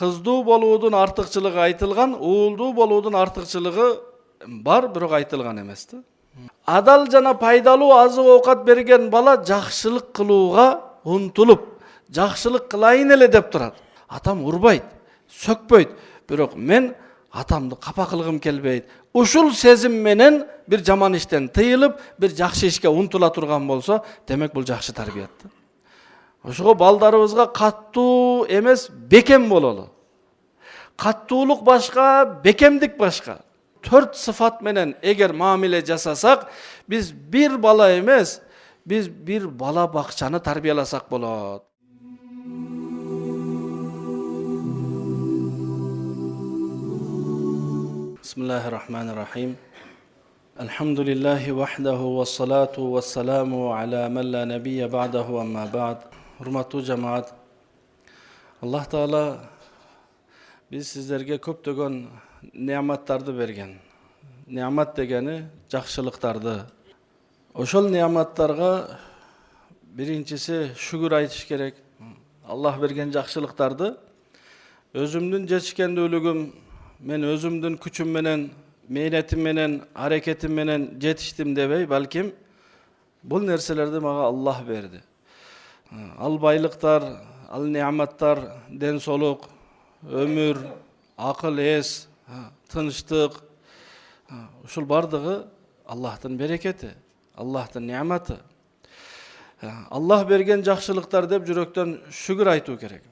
кыздуу болуудун артыкчылыгы айтылган, уулдуу болуудун артыкчылыгы бар, бирок айтылган эмес да. Адал жана пайдалуу азык оокат берген бала жакшылык кылууга умтулуп, жакшылык кылайын эле деп турат. Атам урбайт, сөкпөйт, бирок мен атамды капа кылгым келбейт. Ушул сезим менен бир жаман иштен тыйылып, бир жакшы ишке умтула турган болсо, демек бул жакшы тарбият да. Ошого балдарыбызга каттуу эмес, бекем бололу. Каттуулук башка, бекемдик башка. 4 сыфат менен эгер мамиле жасасак, биз бир бала эмес, биз бир бала бакчаны тарбияласак болот. Бисмиллахир-рахманир-рахим. Алхамдулиллахи вахдаху вассалату вассаламу аля ман ла набия ба'даху амма ба'д. Урматтуу жамаат, Аллах Таала биз сиздерге көптөгөн неаматтарды берген. Неамат дегени жакшылыктарды. Ошол неаматтарга биринчиси шүгүр айтыш керек. Аллах берген жакшылыктарды өзүмдүн жетишкендүүлүгүм, мен өзүмдүн күчүм менен, мээнетим менен, аракетим менен жетиштим дебей, балким бул нерселерди мага Аллах берди. Ал байлыктар, ал неаматтар, ден соолук, өмүр, акыл эс, тынчтык, ушул бардыгы Аллахтын берекети, Аллахтын неаматы. Аллах берген жакшылыктар деп жүрөктөн шүгүр айтуу керек.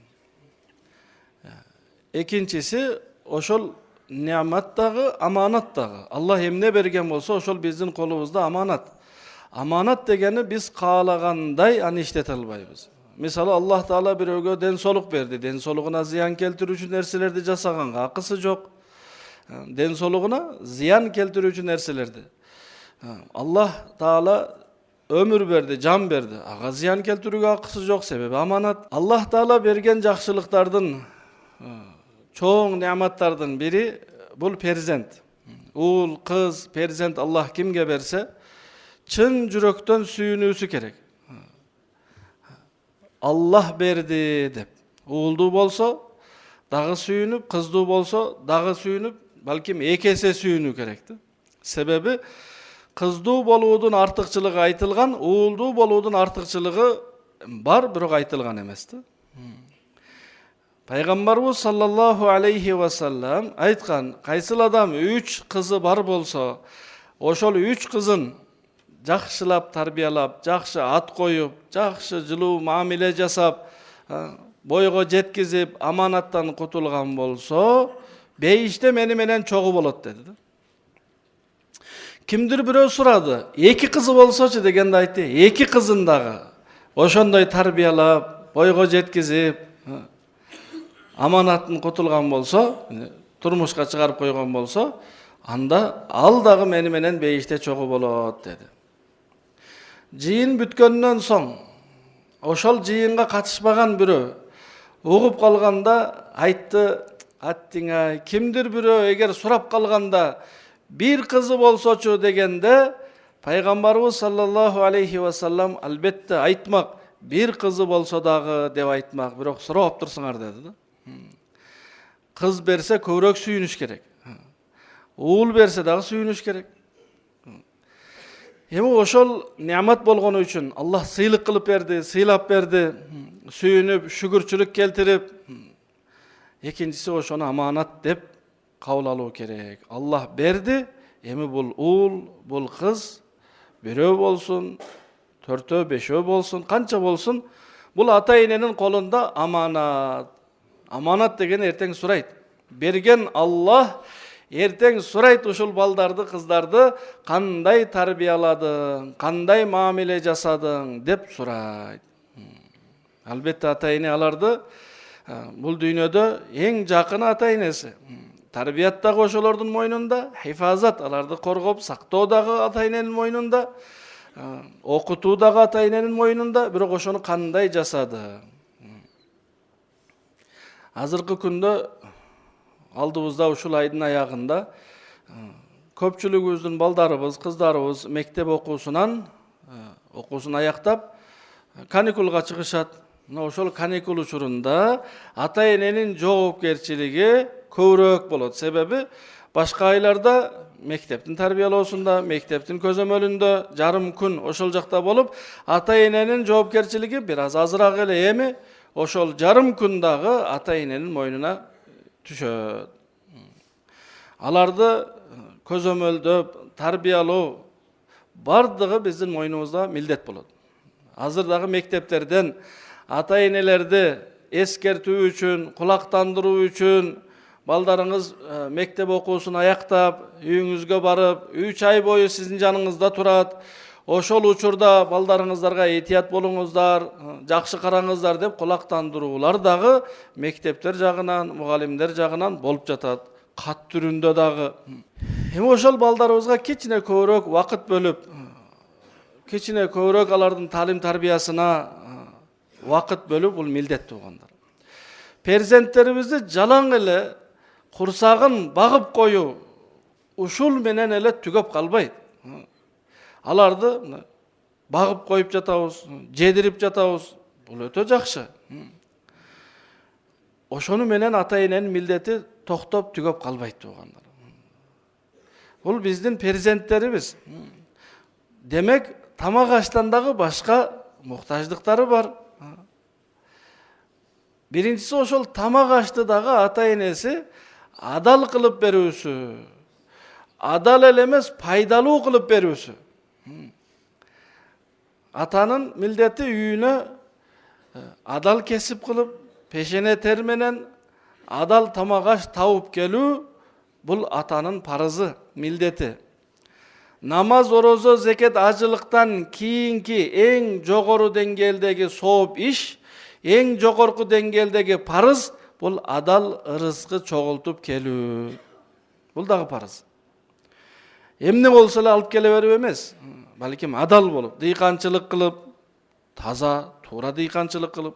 Экинчиси, ошол неамат дагы, аманат дагы. Аллах эмне берген болсо, ошол биздин колубузда аманат. Аманат дегени биз каалагандай аны иштете албайбыз. Мисалы, Аллах Таала бирөөгө ден соолук берди. Ден соолугуна зыян келтирүүчү нерселерди жасаганга акысы жок. Ден соолугуна зыян келтирүүчү нерселерди. Аллах Таала өмүр берди, жан берди. Ага зыян келтирүүгө акысы жок, себеби аманат. Аллах Таала берген жакшылыктардын, чоң неаматтардын бири бул перзент. Уул, кыз, перзент Аллах кимге берсе, чын жүрөктөн сүйүнүүсү керек. Аллах берди деп. Уулдуу болсо дагы сүйүнүп, кыздуу болсо дагы сүйүнүп, балким эки эсе сүйүнүү керек да. Себеби кыздуу болуудун артыкчылыгы айтылган, уулдуу болуудун артыкчылыгы бар, бирок айтылган эмес да. Пайгамбарыбыз саллаллаху алейхи ва саллам айткан, кайсыл адам 3 кызы бар болсо, ошол 3 кызын жакшылап тарбиялап, жакшы ат коюп, жакшы жылуу мамиле жасап, бойго жеткизип, аманаттан кутулган болсо, бейиште мени менен чогуу болот деди да. Кимдир бирөө сурады, 2 кызы болсочу дегенде айтты, 2 кызын дагы ошондой тарбиялап, бойго жеткизип, аманаттан кутулган болсо, турмушка чыгарып койгон болсо, анда ал дагы мени менен бейиште чогуу болот деди. Жыйын бүткөндөн соң, ошол жыйынга катышпаган бирөө угуп калганда айтты, аттиңа кимдир бирөө эгер сурап калганда, 1 кызы болсочу дегенде, Пайгамбарыбыз саллаллаху алейхи ва саллам албетте айтмак, 1 кызы болсо дагы деп айтмак, бирок сурап турсуңар деди да. Кыз берсе көбүрөөк сүйүнүш керек. Уул берсе дагы сүйүнүш керек. Эми ошол неамат болгону үчүн Аллах сыйлык кылып берди, сыйлап берди, сүйүнүп, шүгүрчүлүк келтирип, экинчиси ошону аманат деп кабыл алуу керек. Аллах берди, эми бул уул, бул кыз, бирөө болсун, 4-өө, 5-өө болсун, канча болсун, бул ата-эненин колунда аманат. Аманат деген эртең сурайт. Берген Аллах эртең сурайт ушул балдарды, кыздарды кандай тарбияладың, кандай мамиле жасадың деп сурайт. Албетте ата-эне аларды бул дүйнөдө эң жакын ата-энеси. Тарбият дагы ошолордун мойнунда, хифазат, аларды коргоп сактоо дагы ата-эненин мойнунда, окутуу дагы ата-эненин мойнунда, бирок ошону кандай жасады? Азыркы күндө алдыбызда ушул айдын аягында көпчүлүгүбүздүн балдарыбыз, кыздарыбыз мектеп окуусун аяктап, каникулга чыгышат. ошол каникул учурунда ата-эненин жоопкерчилиги көбүрөөк болот. Себеби башка айларда мектептин тарбиялоосунда, мектептин көзөмөлүндө жарым күн ошол жакта болуп, ата-эненин жоопкерчилиги бир аз азыраак эле. Эми ошол жарым күн дагы ата-эненин мойнуна түшөт. Аларды көзөмөлдөп, тарбиялоо бардыгы биздин мойнубузда милдет болот. Азыр дагы мектептерден ата-энелерди эскертүү үчүн, кулактандыруу үчүн балдарыңыз мектеп окуусун аяктап, үйүңүзгө барып, 3 ай бою сиздин жаныңызда турат. Ошол учурда балдарыңыздарга этият болуңуздар, жакшы караңыздар деп кулактандыруулар дагы мектептер жагынан, мугалимдер жагынан болуп жатат. Кат түрүндө дагы. Эми ошол балдарыбызга кичине көбүрөөк убакыт бөлүп, кичине көбүрөөк алардын таалим тарбиясына убакыт бөлүп бул милдет туугандар. Перзенттерибизди жалаң эле курсагын багып коюу ушул менен эле түгөп калбайт. Аларды багып коюп жатабыз, жедирип жатабыз. Бул өтө жакшы. Ошону менен ата-эненин милдети токтоп түгөп калбайт туугандар. Бул биздин перзенттерибиз. Демек, тамак аштан дагы башка муктаждыктары бар. Биринчиси ошол тамак ашты дагы ата-энеси адал кылып берүүсү. Адал эле эмес, пайдалуу кылып берүүсү. Атанын милдети үйүнө адал кесип кылып, пешене тер менен адал тамак аш табып келүү бул атанын парызы, милдети. Намаз, орозо, зекет, ажылыктан кийинки эң жогору деңгээлдеги сооп иш, эң жогорку деңгээлдеги парыз бул адал ырызкы чогултуп келүү. Бул дагы парыз. Эмне болсо эле алып келе берип эмес, балким адал болуп, дыйканчылык кылып, таза, туура дыйканчылык кылып,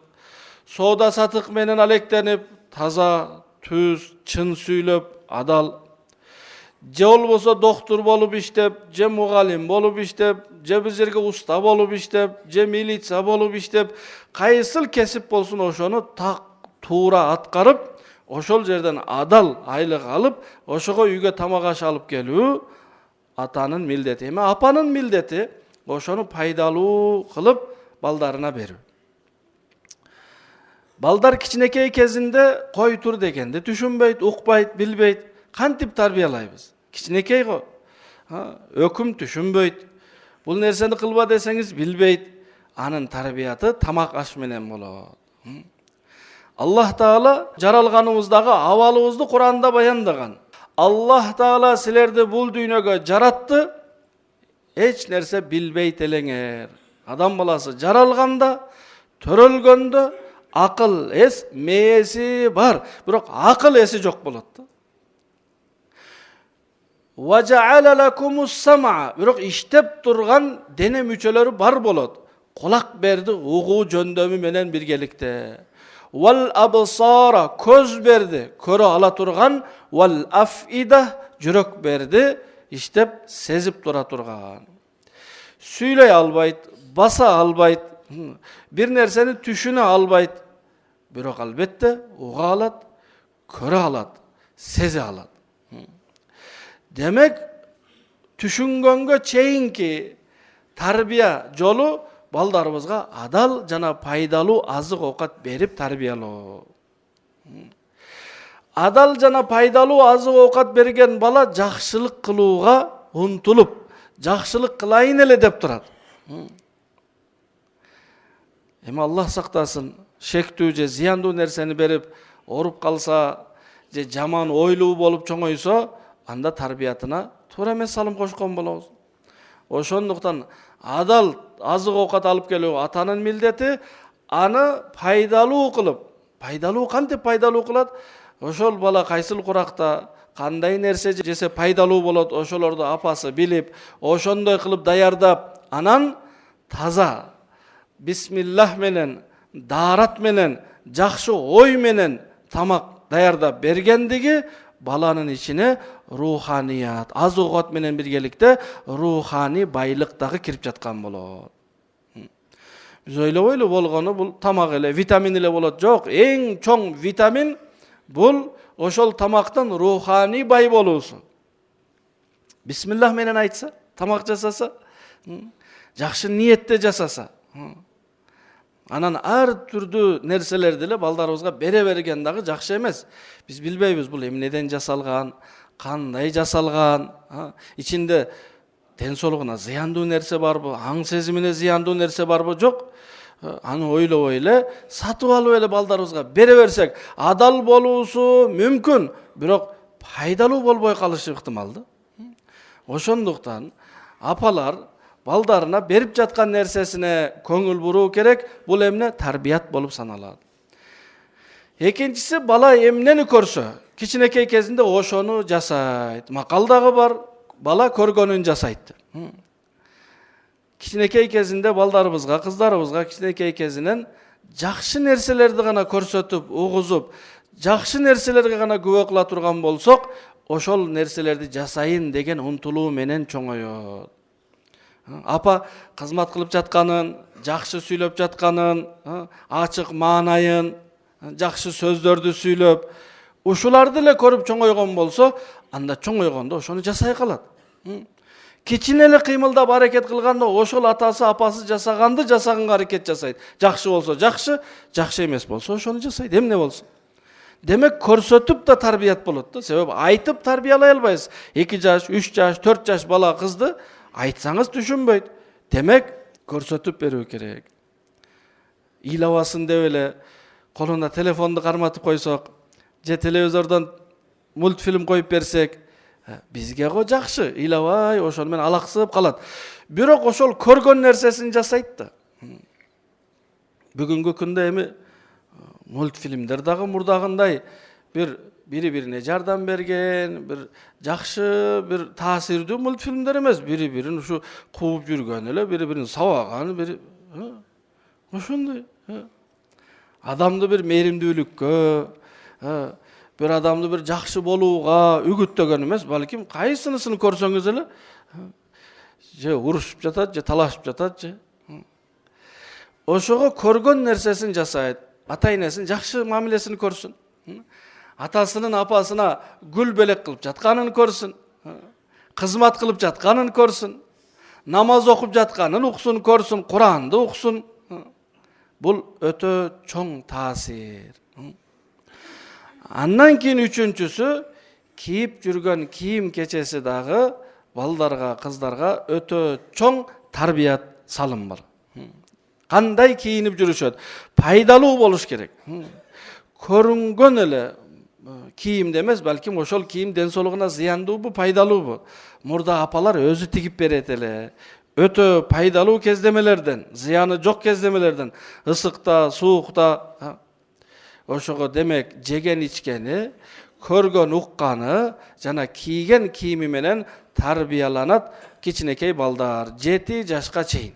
соода сатык менен алектенип, таза, түз, чын сүйлөп, адал. Же болбосо доктур болуп иштеп, же мугалим болуп иштеп, же бир жерге уста болуп иштеп, же милиция болуп иштеп, кайсыл кесип болсун ошону так туура аткарып, ошол жерден адал айлык алып, ошого үйгө тамак аш алып келүү атанын милдети. Эми апанын милдети ошону пайдалуу кылып балдарына берүү. Балдар кичинекей кезинде кой тур дегенди түшүнбөйт, укпайт, билбейт. Кантип тарбиялайбыз? Кичинекей го. Өкүм түшүнбөйт. Бул нерсени кылба десеңиз билбейт. Анын тарбияты тамак аш менен болот. Аллах Таала жаралганыбыздагы абалыбызды Куранда баяндаган. Аллах Таала силерди бул дүйнөгө жаратты, эч нерсе билбейт элеңер. Адам баласы жаралганда, төрөлгөндө акыл, эс, мээси бар, бирок акыл эси жок болот. Важа'ала лакумус сам'a, бирок иштеп турган дене мүчөлөрү бар болот. Кулак берди угуу жөндөмү менен биргеликте. Вал абсара, көз берди, көрө ала турган, вал афида, жүрөк берди, иштеп сезип тура турган. Сүйлөй албайт, баса албайт, бир нерсени түшүнө албайт, бирок албетте уга алат, көрө алат, сезе алат. Демек, түшүнгөнгө чейинки тарбия жолу балдарыбызга адал жана пайдалуу азык оокат берип тарбиялоо. Адал жана пайдалуу азык оокат берген бала жакшылык кылууга умтулуп, жакшылык кылайын эле деп турат. Эми Аллах сактасын, шектүү же зыяндуу нерсени берип, оруп калса, же жаман ойлуу болуп чоңойсо, анда тарбиятына туура эмес салым кошкон болобуз. Ошондуктан адал азык оокат алып келүү атанын милдети, аны пайдалуу кылып, пайдалуу кантип пайдалуу кылат? Ошол бала кайсыл куракта кандай нерсе жесе пайдалуу болот, ошолорду апасы билип, ошондой кылып даярдап, анан таза бисмиллах менен, даарат менен, жакшы ой менен тамак даярдап бергендиги баланын ичине руханият, азык оокат менен биргеликте руханий байлык дагы кирип жаткан болот. Biz öyle болгону bul tamak ele, vitamin ile bolot. Jok, eng çoң vitamin bul oşol tamaktan ruhani bay bolusu. Bismillah menen aytsa, tamak jasasa, jakşı niyette jasasa. Anan ar türdүү nerselerdi эле балдарыбызга бере берген дагы жакшы эмес. Биз билбейбиз бул эмнеден жасалган, кандай жасалган, ичинде ден соолугуна зыяндуу нерсе барбы, аң сезимине зыяндуу нерсе барбы, жок. Аны ойлобой эле сатып алып эле балдарыбызга бере берсек, адал болуусу мүмкүн, бирок пайдалуу болбой калышы ыктымал да. Ошондуктан апалар балдарына берип жаткан нерсесине көңүл буруу керек. Бул эмне тарбият болуп саналат. Экинчиси, бала эмнени көрсө, кичинекей кезинде ошону жасайт. Макал дагы бар, бала көргөнүн жасайт. Кичинекей кезинде балдарыбызга, кыздарыбызга кичинекей кезинен жакшы нерселерди гана көрсөтүп, угузуп, жакшы нерселерге гана күбө кыла турган болсок, ошол нерселерди жасайын деген умтулуу менен чоңойот. Апа кызмат кылып жатканын, жакшы сүйлөп жатканын, ачык маанайын, жакшы сөздөрдү сүйлөп, ушуларды эле көрүп чоңойгон болсо, анда чоңойгондо ошону жасай калат. Кичине эле кыймылдап аракет кылганда ошол атасы, апасы жасаганды жасаганга аракет жасайт. Жакшы болсо жакшы, жакшы эмес болсо ошону жасайт. Эмне болсун? Демек көрсөтүп да тарбият болот да. Себеби айтып тарбиялай албайсыз. 2 жаш, 3 жаш, 4 жаш бала кызды айтсаңыз түшүнбөйт. Демек көрсөтүп берүү керек. Ыйлабасын деп эле колуна телефонду карматып койсок, же телевизордон мультфильм коюп берсек, бизге го жакшы, ыйлабай ошол менен алаксып калат. Бирок ошол көргөн нерсесин жасайт да. Бүгүнкү күндө эми мультфильмдер дагы мурдагындай бири-бирине жардам берген, бир жакшы, бир таасирдүү мультфильмдер эмес, бири-бирин ушу кууп жүргөн эле, бири-бирин сабаган, ошондой. Адамды бир мээримдүүлүккө, бир адамды бир жакшы болууга үгүттөгөн эмес, балким кайсынысын көрсөңүз эле же урушуп жатат, же талашып жатат, же. Ошого көргөн нерсесин жасайт. Ата-энесин жакшы мамилесин көрсүн. Атасынын, апасына гүл белек кылып жатканын көрсүн. Кызмат кылып жатканын көрсүн. Намаз окуп жатканын уксун, көрсүн, Куранды уксун. Бул өтө чоң таасир. Андан кийин үчүнчүсү, кийип жүргөн кийим кечеси дагы балдарга, кыздарга өтө чоң тарбият салым бар. Кандай кийинип жүрүшөт? Пайдалуу болуш керек. Көрүнгөн эле кийимде эмес, балким ошол кийим ден соолугуна зыяндуубу, пайдалуубу? Мурда апалар өзү тигип берет эле. Өтө пайдалуу кездемелерден, зыяны жок кездемелерден, ысыкта, суукта. Ошого демек жеген ичкени, көргөн укканы жана кийген кийими менен тарбияланат кичинекей балдар 7 жашка чейин.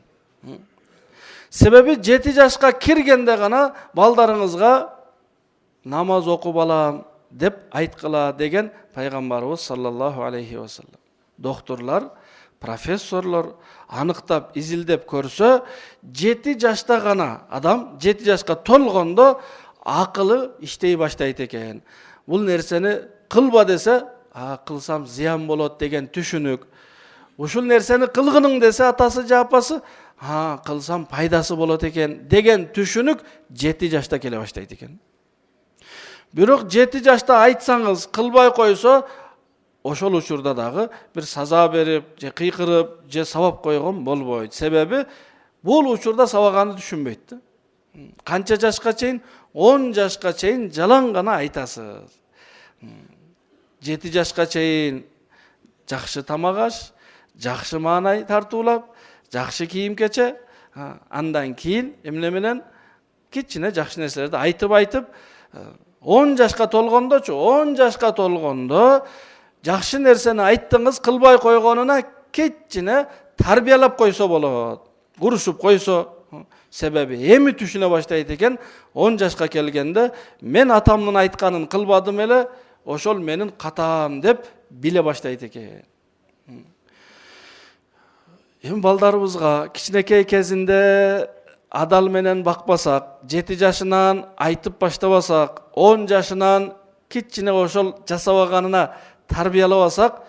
Себеби 7 жашка киргенде гана балдарыңызга намаз окуп алам деп айткыла деген пайгамбарыбыз саллаллаху алейхи ва саллям. Докторлор, профессорлор аныктап, изилдеп көрсө, 7 жашта гана адам 7 жашка толгондо акылы иштей баштайт экен. Бул нерсени кылба десе, кылсам зыян болот деген түшүнүк. Ушул нерсени кылгының десе атасы же апасы, кылсам пайдасы болот экен деген түшүнүк 7 жашта келе баштайт экен. Бирок 7 жашта айтсаңыз, кылбай койсо, ошол учурда дагы бир саза берип, же кыйкырып, же сабап койгон болбойт. Себеби бул учурда сабаганы түшүнбөйт. Канча жашка чейин? 10 жашка чейин жалаң гана айтасыз. 7 жашка чейин жакшы тамак аш, жакшы маанай тартуулап, жакшы кийим кече, андан кийин эмне менен кичине жакшы нерселерди айтып 10 жашка толгондочу, 10 жашка толгондо жакшы нерсени айттыңыз, кылбай койгонуна кичине тарбиялап койсо болот. Урушуп койсо, себеби эми түшүнө баштайт экен, 10 жашка келгенде мен атамдын айтканын кылбадым эле, ошол менин катаам деп биле баштайт экен. Эми балдарыбызга кичинекей кезинде адал менен бакпасак, 7 жашынан айтып баштабасак, 10 жашынан кичине ошол жасабаганына тарбиялабасак,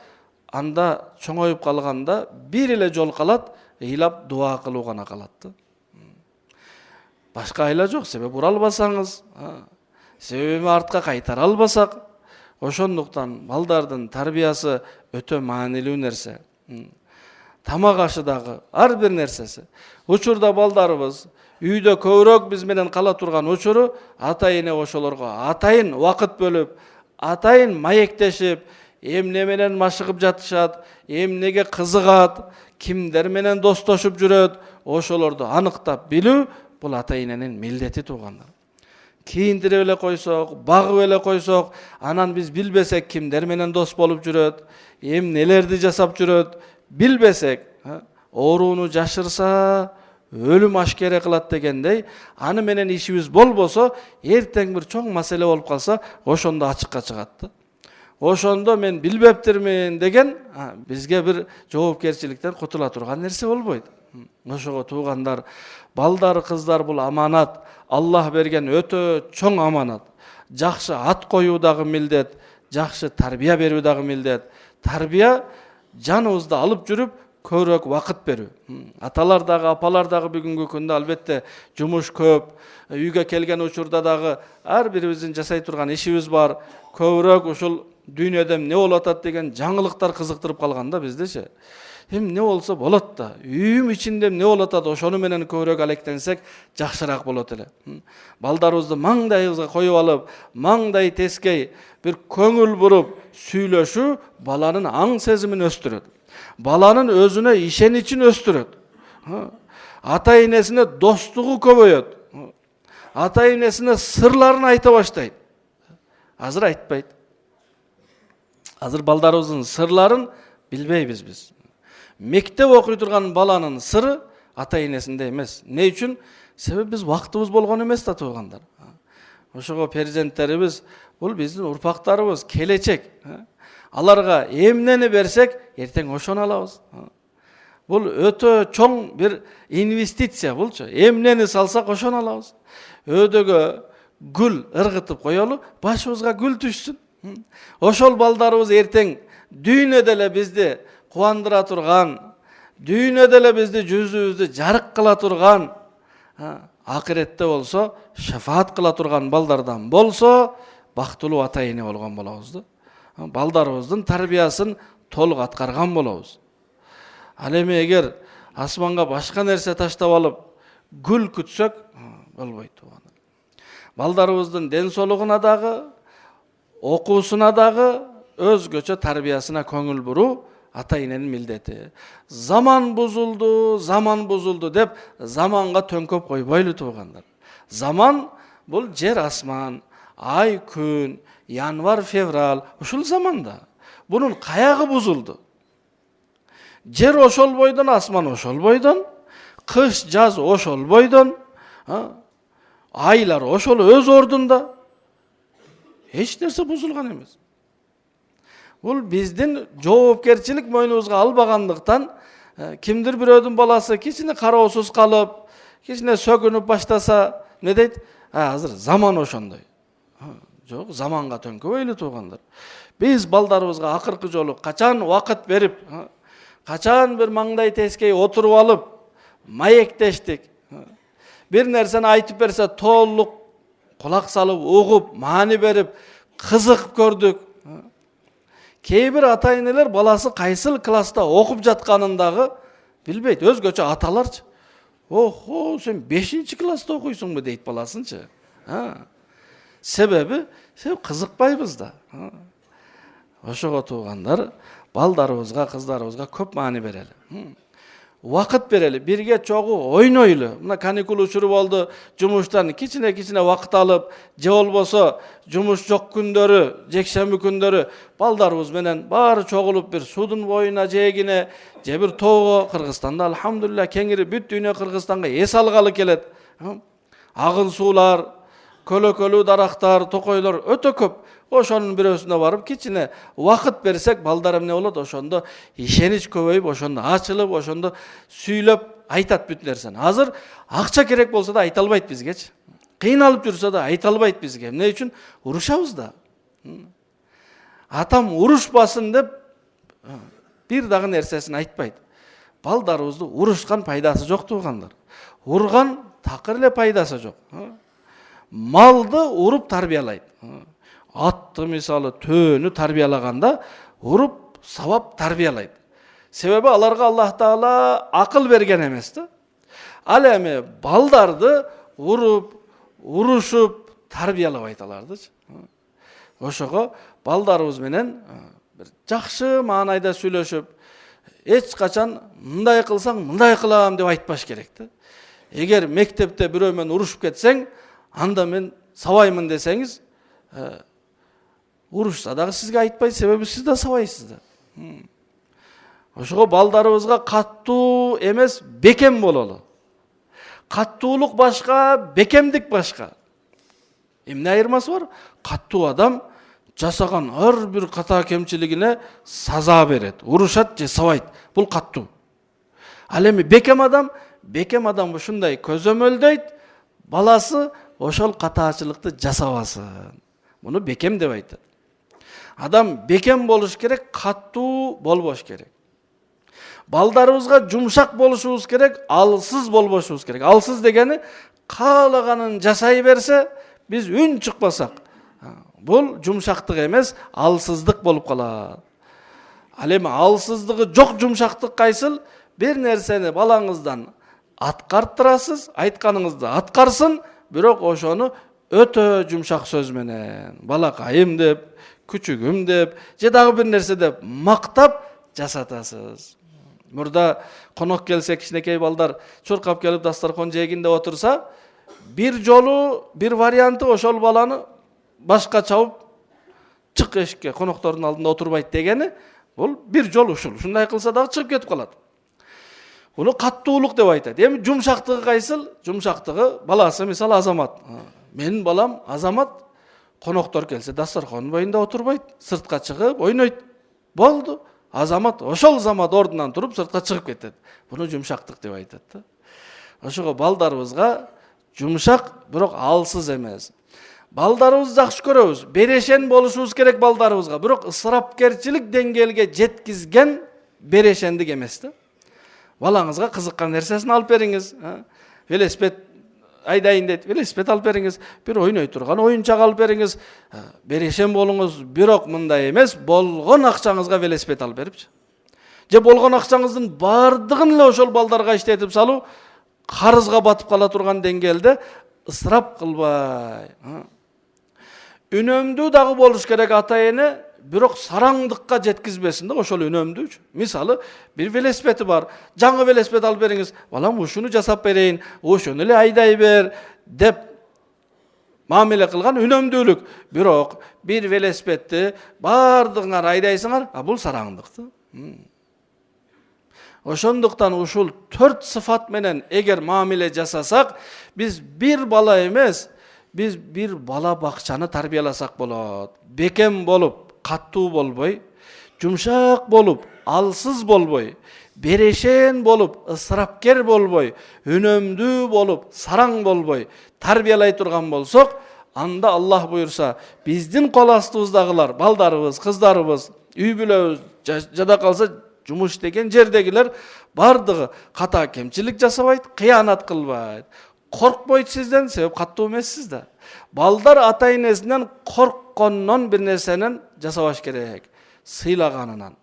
анда чоңоюп калганда бир эле жол калат, ыйлап дуа кылуу гана калат да. Башка айла жок, себеби бура албасаңыз, себеби артка кайтара албасак, ошондуктан балдардын тарбиясы өтө маанилүү нерсе. Тамак ашы дагы ар бир нерсеси. Учурда балдарыбыз үйдө көбүрөөк биз менен кала турган учуру ата-эне ошолорго атайын убакыт бөлүп, атайын маектешип, эмне менен машыгып жатышат, эмнеге кызыгат, кимдер менен достошуп жүрөт, ошолорду аныктап билүү бул ата-эненин милдети туугандар. Кийиндирип эле койсок, багып эле койсок, анан биз билбесек кимдер менен дос болуп жүрөт, эмнелерди жасап жүрөт, билбесек, ооруну жашырса өлүм ашкере кылат дегендей, аны менен ишибиз болбосо, эртең бир чоң маселе болуп калса, ошондо ачыкка чыгат да. Ошондо мен билбептирмин деген бизге бир жоопкерчиликтен кутула турган нерсе болбойт. Ошого туугандар, балдар, кыздар бул аманат, Аллах берген өтө чоң аманат. Жакшы ат коюу дагы милдет, жакшы тарбия берүү дагы милдет. Тарбия жаныбызды алып жүрүп көбүрөөк вакыт берүү. Аталар дагы, апалар дагы бүгүнкү күндө албетте жумуш көп, үйгө келген учурда дагы ар бирибиздин жасай турган ишибиз бар. Көбүрөөк ушул дүйнөдө эмне болуп атат деген жаңылыктар кызыктырып калганда биздечи. Эмне болсо болот да, үйүм ичинде эмне болуп атат, ошону менен көбүрөөк алектенсек жакшыраак болот эле. Балдарыбызды маңдайыбызга коюп алып, маңдай тескей бир көңүл буруп сүйлөшүү баланын аң сезимин өстүрөт. Баланын өзүнө ишеничин өстүрөт. Ата-энесине достугу көбөйөт. Ата-энесине сырларын айта баштайт. Азыр айтпайт. Азыр балдарыбыздын сырларын билбейбиз биз. Мектеп окуй турган баланын сыры ата-энесинде эмес. Не үчүн? Себеби биз вактыбыз болгон эмес да туугандар. Ошого перзенттерибиз, бул биздин урпактарыбыз, келечек. Аларга эмнени берсек, эртең ошону алабыз. Бул өтө чоң бир инвестиция булчу. Эмнени салсак ошону алабыз. Өйдөгө гүл ыргытып коелу, башыбызга гүл түшсүн. Ошол балдарыбыз эртең дүйнөдө эле бизди кубандыра турган, дүйнөдө эле бизди жүзүбүздү жарык кыла турган, акыретте болсо шафаат кыла турган балдардан болсо, бактылуу ата-эне болгон болобуз да. Балдарыбыздын тарбиясын толук аткарган болобуз. Ал эми эгер асманга башка нерсе таштап алып гүл күтсөк болбойт. Балдарыбыздын ден соолугуна дагы, окуусуна дагы, өзгөчө тарбиясына көңүл буруу ата-эненин милдети. Заман бузулду деп заманга төңкөп койбойлу туугандар. Заман бул жер асман, ай күн, январь февраль, ушул заманда. Бунун каягы бузулду? Жер ошол бойдон, асман ошол бойдон, кыш жаз ошол бойдон, айлар ошол өз ордунда. Эч нерсе бузулган эмес. Бул биздин жоопкерчилик мойнубузга албагандыктан, кимдир бирөөдүн баласы кичине кароосуз калып, кичине сөгүнүп баштаса, не дейт? Азыр заман ошондой. Жок, заманга төңкөбөйлү туугандар. Биз балдарыбызга акыркы жолу качан вакыт берип, качан бир маңдай тескей отуруп алып, маектештик. Бир нерсени айтып берсе толук кулак салып, угуп, маани берип, кызык көрдүк. Кээ бир ата-энелер баласы кайсыл класста окуп жатканын дагы билбейт. Өзгөчө аталарчы. Охо, сен 5-класста окуйсуңбу дейт баласынчы. Себеби кызыкпайбыз да. Ошого туугандар, балдарыбызга, кыздарыбызга көп маани берели. Вакыт берели, бирге чогуу ойнойлу. Мына каникул учуру болду, жумуштан кичине вакыт алып, же болбосо жумуш жок күндөрү, жекшемби күндөрү балдарыбыз менен баары чогулуп бир судун боюна жегине, же бир тоого. Кыргызстанда алхамдулилля кеңири бүт дүйнө Кыргызстанга эс алгалы келет. Агын суулар, көлөкөлүү дарактар, токойлор өтө көп. Ошонун бирөөсүнө барып кичине вакыт берсек, балдар эмне болот? Ошондо ишенич көбөйүп, ошондо ачылып, ошондо сүйлөп айтат бүт нерсени. Азыр акча керек болса да айта албайт бизгечи. Кыйналып жүрсө да айта албайт бизге. Эмне үчүн? Урушабыз да. Атам урушпасын деп бир дагы нерсесин айтпайт. Балдарыбызды урушкан пайдасы жок тугандар. Урган такыр эле пайдасы жок. Малды уруп тарбиялайт. Атты мисалы төөнү тарбиялаганда уруп сабап тарбиялайт. Себеби аларга Аллах Таала акыл берген эмес да. Ал эми балдарды уруп, урушуп тарбиялабайт алардычы. Ошого балдарыбыз менен бир жакшы маанайда сүйлөшүп, эч качан мындай кылсаң мындай кылам деп айтпаш керек да. Эгер мектепте бирөө менен урушуп кетсең, анда мен сабаймын десеңиз, урушса дагы сизге айтпайт, себеби сиз да сабайсыз да. Ошого балдарыбызга каттуу эмес, бекем бололу. Каттуулук башка, бекемдик башка. Эмне айырмасы бар? Каттуу адам жасаган ар бир ката кемчилигине саза берет, урушат же сабайт. Бул каттуу. Ал эми бекем адам ушундай көзөмөлдөйт, баласы ошол катаачылыкты жасабасын. Муну бекем деп айтат. Адам бекем болуш керек, каттуу болбош керек. Балдарыбызга жумшак болушубуз керек, алсыз болбошубуз керек. Алсыз дегени каалаганын жасай берсе, биз үн чыкпасак, бул жумшактык эмес, алсыздык болуп калат. Ал эми алсыздыгы жок жумшактык кайсыл? Бир нерсени балаңыздан аткарттырасыз, айтканыңызды аткарсын, бирок ошону өтө жумшак сөз менен, балакайым деп, күчүгүм деп, же дагы бир нерсе деп мактап жасатасыз. Мурда конок келсе, кичинекей балдар чуркап келип дастаркон жегинде отурса, бир жолу, бир варианты ошол баланы башка чабып, чык эшикке, коноктордун алдында отурбайт дегени, бул бир жол ушул. Ушундай кылса дагы чыгып кетип калат. Буну каттуулук деп айтат. Эми жумшактыгы кайсыл? Жумшактыгы баласы мисалы Азамат. Менин балам Азамат коноктор келсе дастарконун боюнда отурбайт, сыртка чыгып ойнойт. Болду. Азамат ошол замат ордунан туруп сыртка чыгып кетет. Буну жумшактык деп айтат да. Ошого балдарыбызга жумшак, бирок алсыз эмес. Балдарыбызды жакшы көрөбүз, берешен болушубуз керек балдарыбызга, бирок ысырапкерчилик деңгээлге жеткизген берешендик эмес да. Балаңызга кызыккан нерсесин алып бериңиз. Велосипед айдайын дейт, велосипед алып бериңиз. Бир ойной турган оюнчак алып бериңиз. Берешен болуңуз, бирок мындай эмес, болгон акчаңызга велосипед алып берипчи. Же болгон акчаңыздын бардыгын эле ошол балдарга иштетип салуу, карызга батып кала турган деңгээлде ысырап кылбай. Үнөмдүү дагы болуш керек ата-эне, бирок сараңдыкка жеткизбесин да ошол үнөмдүү. Мисалы, бир велосипеди бар, жаңы велосипед алып бериңиз. Балам, ушуну жасап берейин, ошону эле айдай бер деп мамиле кылган үнөмдүүлүк. Бирок бир велосипедти бардыгыңар айдайсыңар, бул сараңдык. Ошондуктан ушул 4 сыфат менен эгер мамиле жасасак, биз бир бала эмес, биз бир бала бакчаны тарбияласак болот. Бекем болуп, каттуу болбой, жумшак болуп, алсыз болбой, берешен болуп, ысырапкер болбой, үнөмдүү болуп, сараң болбой тарбиялай турган болсок, анда Аллах буйрса, биздин кол астыбыздагылар, балдарыбыз, кыздарыбыз, үй бүлөбүз, жада калса жумуш деген жердегилер бардыгы ката кемчилик жасабайт, кыянат кылбайт. Коркпойт сизден, себеп каттуу эмессиз да. Балдар ата-энесинен коркконнон бир нерсенен жасабаш керек. Сыйлаганынан.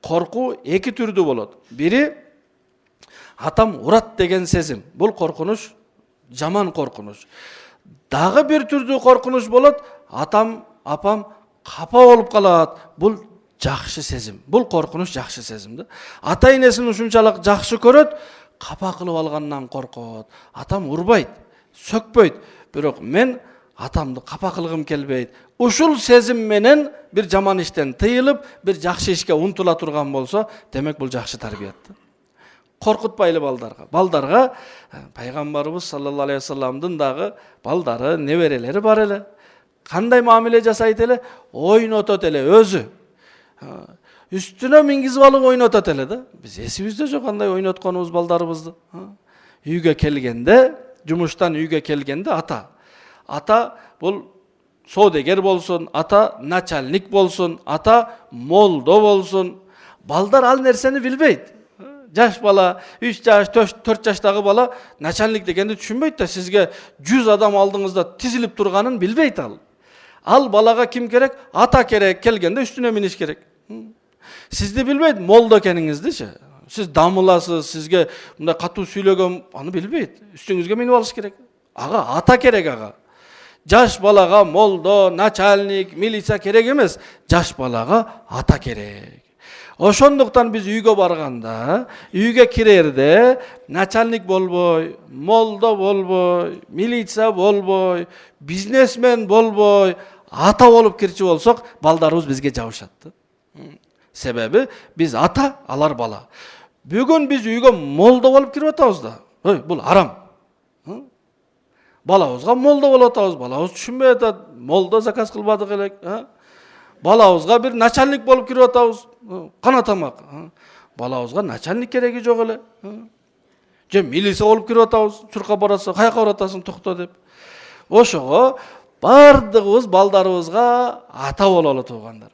Корку эки түрдүү болот. Бири атам урат деген сезим. Бул коркунуч, жаман коркунуч. Дагы бир түрдүү коркунуч болот. Атам, апам капа болуп калат. Бул жакшы сезим. Бул коркунуч жакшы сезим да. Ата-энесин ушунчалык жакшы көрөт, капа кылып алгандан коркот. Атам урбайт, сөкпөйт, бирок мен атамды капа кылгым келбейт. Ушул сезим менен бир жаман иштен тыйылып, бир жакшы ишке умтула турган болсо, демек бул жакшы тарбият. Коркутпайлы балдарга. Балдарга пайгамбарыбыз саллаллаху алейхи вассаламдын дагы балдары, неберелери бар эле. Кандай мамиле жасайт эле? Ойнотот эле өзү. Üstüne mingizip alıp oynatat ele da. Biz esibizde jok kандай oynatkanыбыз балдарыбызды. Үйгө келгенде, жумуштан үйгө келгенде ата бул соодегер болсун, ата начальник болсун, ата молдо болсун. Балдар ал нерсени билбейт. Жаш бала, 3 жаш, 4 жаштагы бала начальник дегенди түшүнбөйт да, сизге 100 адам алдыңызда тизилип турганын билбейт ал. Ал балага ким керек? Ата керек, келгенде үстүнө миниш керек. Сизди билбейт, молдо экениңиздичи. Сиз дамыласыз, сизге мындай катуу сүйлөгөн, аны билбейт. Үстүңүзгө минип алыш керек. Ага ата керек ага. Жаш балага молдо, начальник, милиция керек эмес. Жаш балага ата керек. Ошондуктан биз үйгө барганда, үйгө кирерде начальник болбой, молдо болбой, милиция болбой, бизнесмен болбой, ата болуп кирчи болсок, балдарыбыз бизге жабышат. Себеби биз ата, алар бала. Бүгүн биз үйгө молдо болуп кирип атабыз да. Бул арам. Балабызга молдо болуп атабыз, балабыз түшүнбөй атат, молдо заказ кылбадык элек. Балабызга бир начальник болуп кирип атабыз, кана тамак. Балабызга начальник кереги жок эле. Же милиция болуп кирип атабыз, чуркап баратса, каяка баратасың, токто деп. Ошого бардыгыбыз балдарыбызга ата бололу туугандар.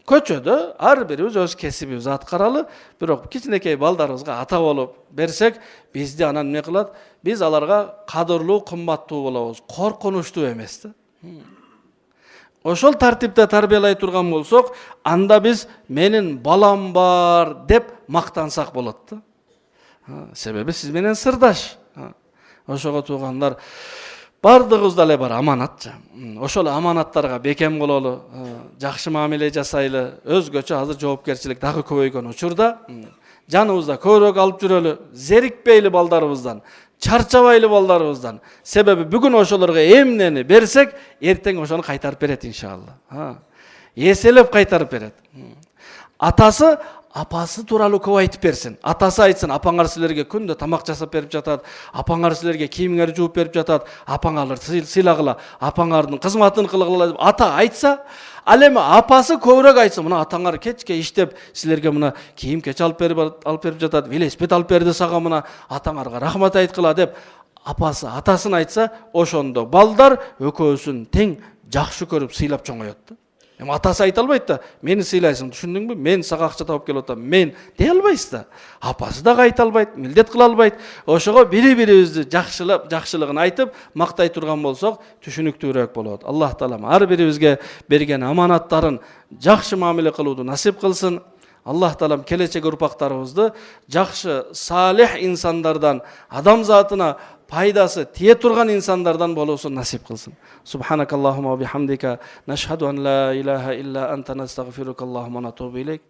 Көчөдө ар бирибиз өз кесибибизди аткаралы, бирок кичинекей балдарыбызга ата болуп берсек, бизди анан эмне кылат? Биз аларга кадырлуу, кымбаттуу болобуз, коркунучтуу эмес да. Ошол тартипте тарбиялай турган болсок, анда биз менин балам бар деп мактансак болот да. Себеби сиз менен сырдаш. Ошого туугандар, бардыгыбызда эле бар аманат. Ошол аманаттарга бекем бололу, жакшы мамиле жасайлы. Өзгөчө азыр жоопкерчилик дагы көбөйгөн учурда жаныбызда көбүрөөк алып жүрөлү, зерикпейли балдарыбыздан, чарчабайлы балдарыбыздан. Себеби бүгүн ошолорго эмнени берсек, эртең ошону кайтарып берет иншалла. Эселеп кайтарып берет. Атасы апасы тууралуу көп айтып берсин. Атасы айтсын, апаңар силерге күндө тамак жасап берип жатат, апаңар силерге кийимиңерди жууп берип жатат, апаңар сыйлагыла, апаңардын кызматын кылгыла деп ата айтса, ал эми апасы көбүрөөк айтсын, мына атаңар кечке иштеп силерге мына кийим кеч алып берип жатат, велосипед алып берди сага, мына атаңарга рахмат айткыла деп апасы атасын айтса, ошондо балдар экөөсүн тең жакшы көрүп сыйлап чоңоет. Эми атасы айта албайт да, мени сыйлайсың, түшүндүңбү? Мен сага акча таап келип атам, мен дей албайсыз да. Апасы дагы айта албайт, милдет кыла албайт. Ошого бири-бирибизди жакшылыгын айтып, мактай турган болсок, түшүнүктүүрөөк болот. Аллах таала ар бирибизге берген аманаттарын жакшы мамиле кылууду насип кылсын. Аллах таалам келечек урпактарыбызды жакшы, салих инсандардан, адам затына пайдасы тие турган инсандардан болуусун насип кылсын. Субханакаллахумма ва бихамдика, нашхаду ан ла илаха илля анта, настагфирука, Аллахумма натубу илейк.